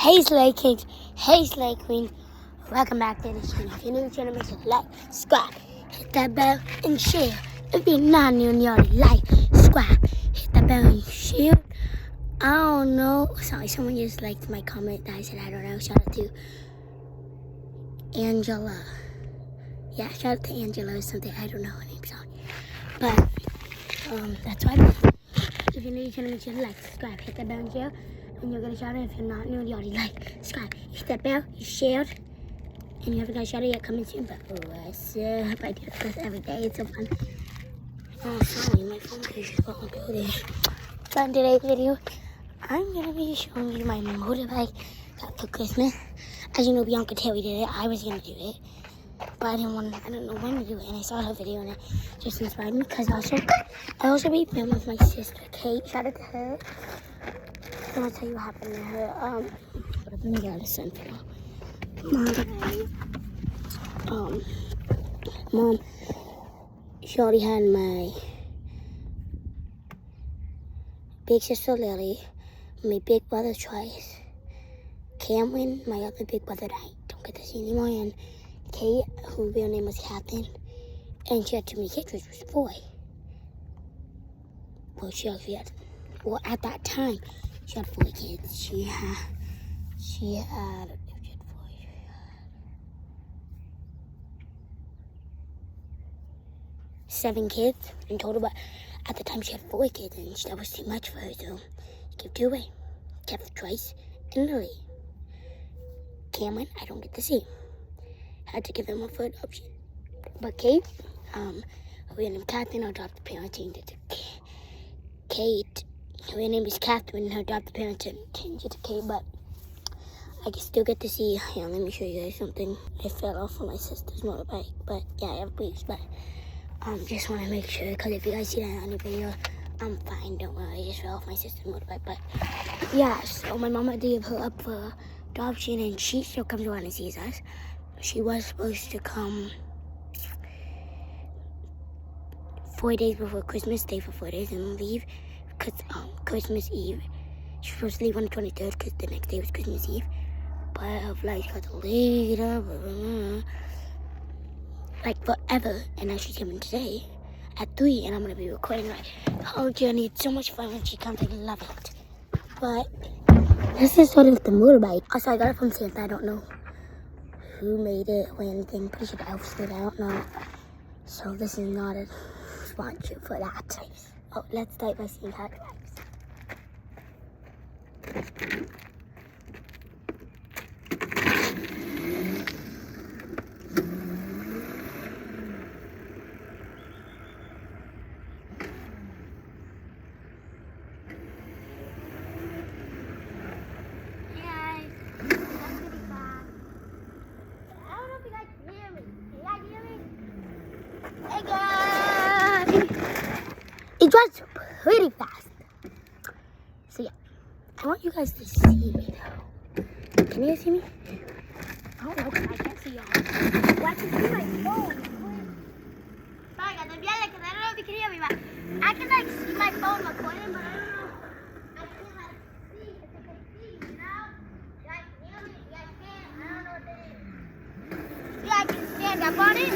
Hey Slay Kings, hey Slay Queen, welcome back to the channel. If you're new to the channel, make sure to like, subscribe, hit that bell, and share. If you're not new and you already like, subscribe, hit that bell, and share. I don't know, sorry, someone just liked my comment that I said I don't know. Shout out to Angela. Yeah, shout out to Angela or something, I don't know her name, sorry. But, that's why if you're new to the channel, make sure to like, subscribe, hit that bell, and share. And you're gonna shout it if you're not new. You already like, subscribe, hit that bell, you shared, and you haven't got shout it yet. Coming soon. But what's up? I do this every day. It's so fun. Oh, sorry, my phone case is gonna go there. But in today's video, I'm gonna be showing you my motorbike got for Christmas. As you know, Bianca Terry did it. I was gonna do it, but I don't know when to do it. And I saw her video and it just inspired me. Cause I also be filming with my sister Kate. Shout out to her. I'm gonna tell you what happened to her. Let me get out of the sun for now. Mom, she already had my big sister Lily, my big brother Trice, Cameron, my other big brother that I don't get to see anymore, and Kate, whose real name was Captain, and she had too many kids, which was 4. Well, she actually had, at that time, she had 4 kids. She had 7 kids in total, but at the time she had 4 kids, and that was too much for her, so she gave 2 away. Kept Trice and Lily. Cameron, I don't get to see. Had to give them up for adoption. But Kate, her real name Catherine, I dropped the parent, changed it to Kate. Her name is Catherine, and her adopted parents changed it to Kate, but I can still get to see. Here, let me show you guys something. I fell off of my sister's motorbike, but yeah, I have bleeds, but just want to make sure, because if you guys see that on the video, I'm fine, don't worry, I just fell off my sister's motorbike, but yeah, so my mama gave her up for adoption, and she still comes around and sees us. She was supposed to come 4 days before Christmas, stay for 4 days, and leave. Because Christmas Eve, she was supposed to leave on the 23rd because the next day was Christmas Eve. But her flight got delayed, like forever. And now she's coming today at 3, and I'm going to be recording like the whole journey. It's so much fun when she comes. I love it. But this is sort of the motorbike. Also, I got it from Santa. I don't know who made it or anything. Pretty sure the elves did. I don't know. So this is not a sponsor for that. Oh, let's start by seeing how it drives. Hey guys, that's gonna be fun. I don't know if you guys can hear me. Can you guys hear me? Hey guys! It drives pretty fast. So yeah, I want you guys to see me though. Can you guys see me? I don't know because I can't see y'all. Well, I can see my phone. Sorry guys, I'm yelling because I don't know if you can hear me, but I can like see my phone recording, but I don't know. I can't like see if you can see, you know? You guys can hear me? You guys can't? I don't know what that is. You guys can stand up on it?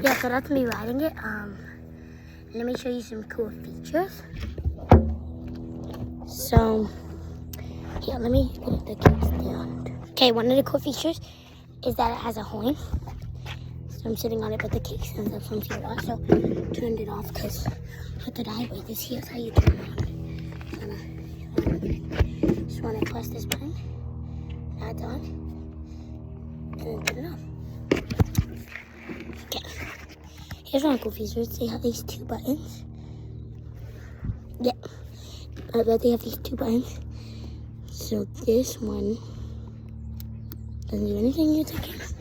Yeah, so that's me riding it. Let me show you some cool features. So, here, let me put the kicks down. Okay, one of the cool features is that it has a horn. So I'm sitting on it, but the kick stands up, so I'm sitting on it. So turned it off because with the highway, here's how you turn it on. Just want to press this button, that on. And then turn it off. Okay. Here's one cool feature. They have these 2 buttons. Yeah. But they have these 2 buttons. So this one doesn't do anything in a second.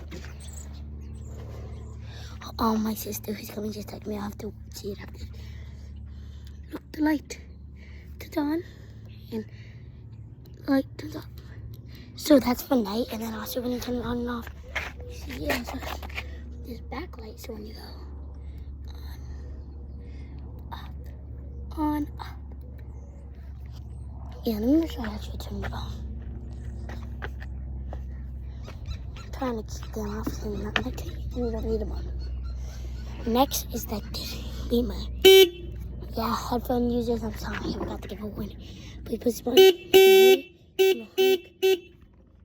Oh, my sister who's coming just texted me. I'll have to see it after. Look, the light turns on and light turns off. So that's for night, and then also when you turn it on and off, you see it also this backlight. So when you go on, up. Yeah, let me show you how to turn it on. I'm trying to keep them off so not like and you don't need them on. Next is like this beamer. Yeah, headphone users, I'm sorry, I forgot to give a warning. But you push the button,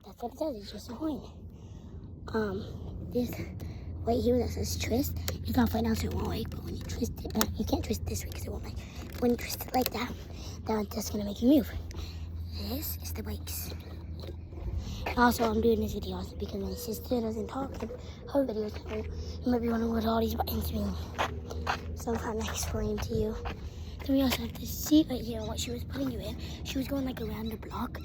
that's what it does, it's just a horn. This right here that says twist, it's off right now so it won't wake, but when you twist it, you can't twist this way because it won't make. When you twist it like that, that's just gonna make you move. This is the brakes. Also, I'm doing this video also because my sister doesn't talk in her videos. You might be wondering what all these buttons mean. So I'm trying to explain to you. Then we also have this seat right here, what she was putting you in. She was going like around the block.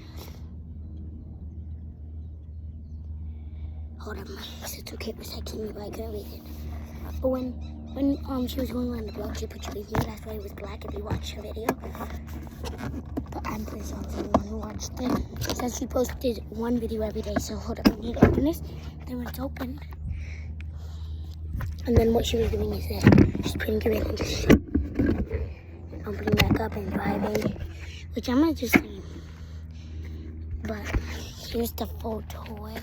Hold on, my sister kept protecting me, but I couldn't read it. But when she was going around the block, she put you in here. That's why it was black if you watch her video. But I'm pretty sure everyone who watched it. She says she posted 1 video every day. So hold up, I need to open this. Then when it's open, and then what she was doing is that she's putting you in and just opening back up and driving, which I'm gonna just leave. But here's the full toy.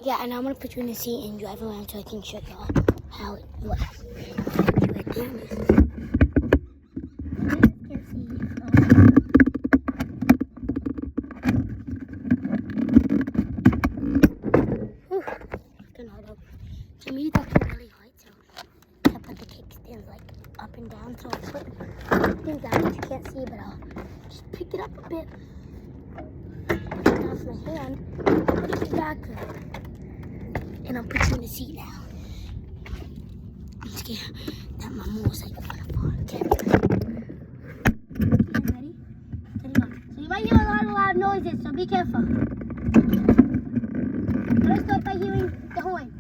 Yeah, and I'm gonna put you in the seat and drive around so I can show y'all how it works. Right there, this is. To me, that's really hard, so I put the kickstands like up and down, so I put things down that you can't see, but I'll just pick it up a bit. Put it off my hand, put it back up, and I'll put you in the seat now. I'm scared that my motorcycle is gonna fall. Okay. Ready? Steady on. So you might hear a lot of loud noises, so be careful. Let's start by hearing the horn.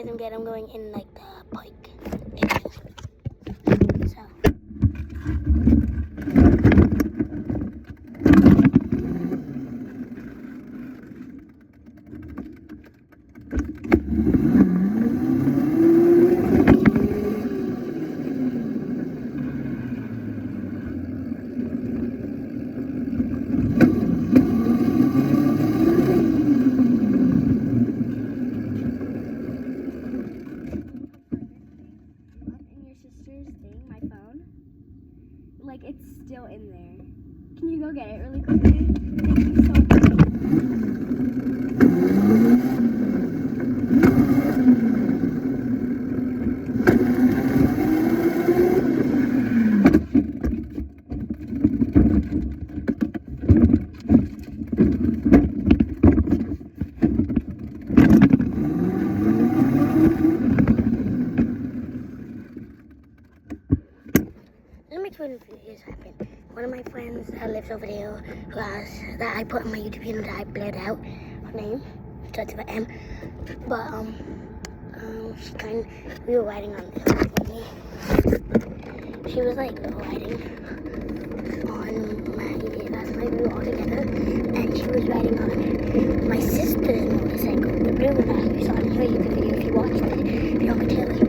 I'm dead, I'm going in like the pike. So. Like, it's still in there. Can you go get it really quickly? Thank you so much. Let me tell you what happened. One of my friends that lives over there, who has, that I put on my YouTube channel that I blurred out, her name starts with an M, but we were riding on this with me. She was like riding on last night we were all together, and she was riding on my sister's motorcycle, the blue one that you saw in her YouTube video if you watched it, if you don't tell it.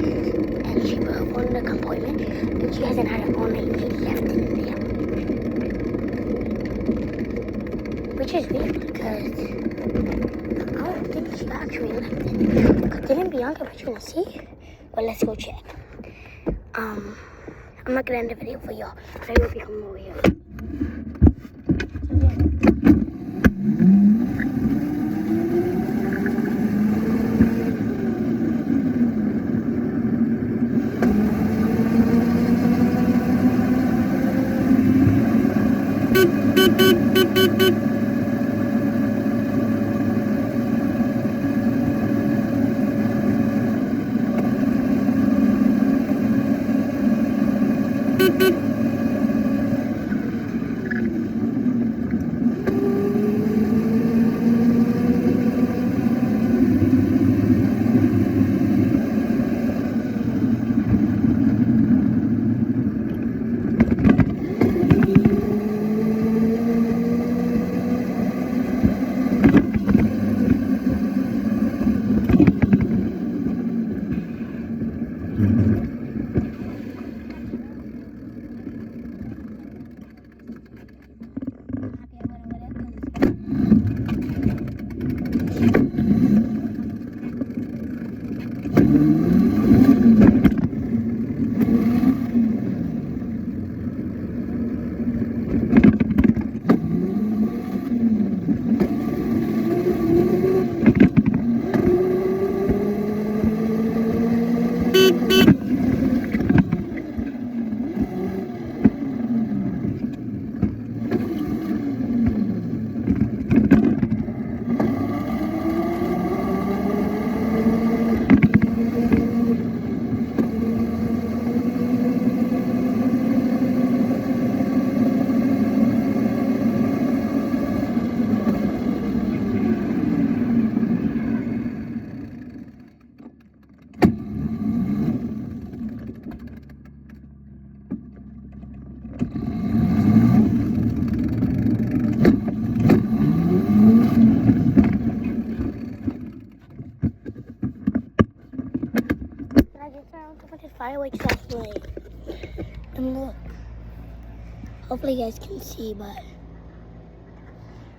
And she put her phone in the compartment, and she hasn't had it all night, and she left it in there. Which is weird, because I don't think she actually left it. Because didn't Bianca put you in a seat? Well, let's go check. I'm not gonna end the video for y'all. I will be coming over here. Fireworks last night. And look. Hopefully you guys can see, but